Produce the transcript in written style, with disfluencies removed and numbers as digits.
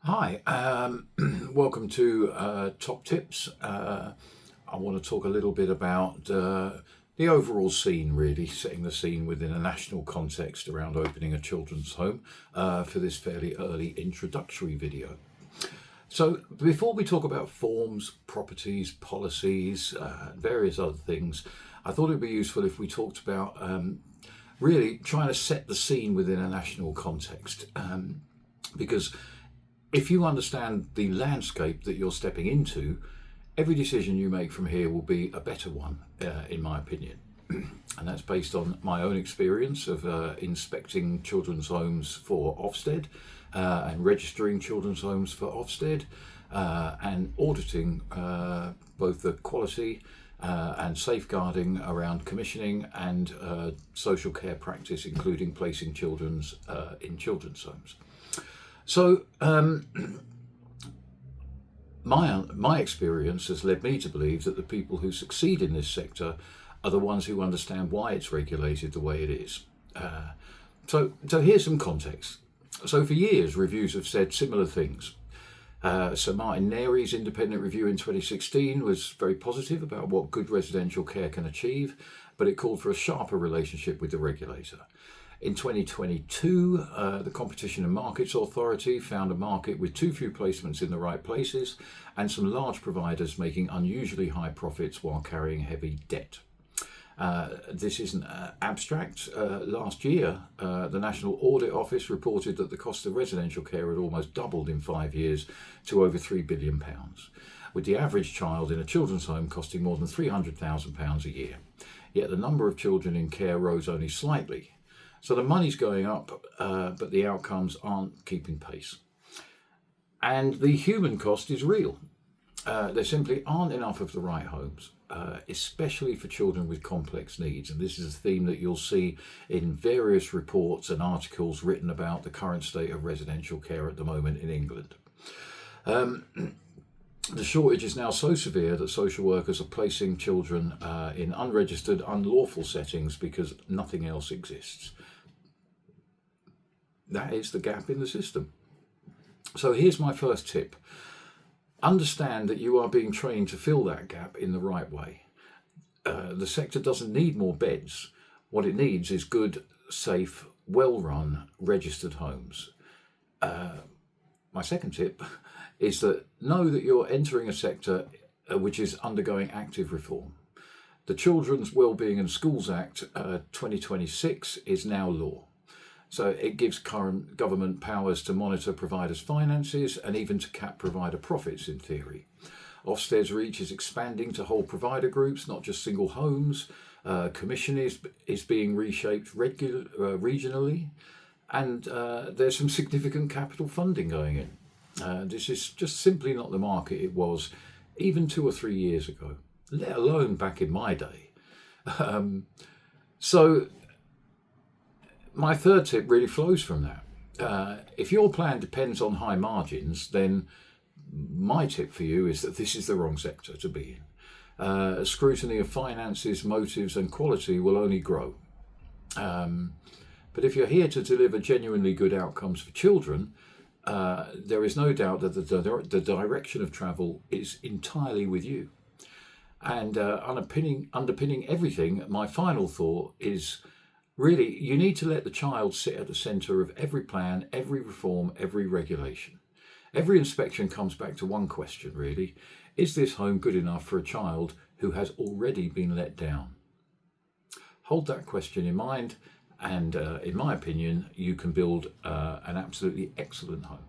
Hi, welcome to Top Tips. I want to talk a little bit about the overall scene, really, setting the scene within a national context around opening a children's home for this fairly early introductory video. So before we talk about forms, properties, policies, various other things, I thought it would be useful if we talked about really trying to set the scene within a national context, because if you understand the landscape that you're stepping into, every decision you make from here will be a better one, in my opinion. And that's based on my own experience of inspecting children's homes for Ofsted and registering children's homes for Ofsted and auditing both the quality and safeguarding around commissioning and social care practice, including placing children in children's homes. So my experience has led me to believe that the people who succeed in this sector are the ones who understand why it's regulated the way it is. So here's some context. So for years, reviews have said similar things. Sir Martin Narey's independent review in 2016 was very positive about what good residential care can achieve, but it called for a sharper relationship with the regulator. In 2022, the Competition and Markets Authority found a market with too few placements in the right places and some large providers making unusually high profits while carrying heavy debt. This isn't abstract. Last year, the National Audit Office reported that the cost of residential care had almost doubled in 5 years to over £3 billion, with the average child in a children's home costing more than £300,000 a year. Yet the number of children in care rose only slightly. So the money's going up, but the outcomes aren't keeping pace. And the human cost is real. There simply aren't enough of the right homes, especially for children with complex needs. And this is a theme that you'll see in various reports and articles written about the current state of residential care at the moment in England. The shortage is now so severe that social workers are placing children in unregistered, unlawful settings because nothing else exists. That is the gap in the system. So here's my first tip. Understand that you are being trained to fill that gap in the right way. The sector doesn't need more beds. What it needs is good, safe, well-run, registered homes. My second tip is that know that you're entering a sector which is undergoing active reform. The Children's Wellbeing and Schools Act 2026 is now law. So it gives current government powers to monitor providers' finances and even to cap provider profits in theory. Ofsted's reach is expanding to whole provider groups, not just single homes. Commission is being reshaped regionally, and there's some significant capital funding going in. This is just simply not the market it was even 2 or 3 years ago, let alone back in my day. So my third tip really flows from that. If your plan depends on high margins, then my tip for you is that this is the wrong sector to be in. Scrutiny of finances, motives and quality will only grow. But if you're here to deliver genuinely good outcomes for children, there is no doubt that the direction of travel is entirely with you. And underpinning everything, my final thought is really, you need to let the child sit at the centre of every plan, every reform, every regulation. Every inspection comes back to one question, really. Is this home good enough for a child who has already been let down? Hold that question in mind, and in my opinion, you can build an absolutely excellent home.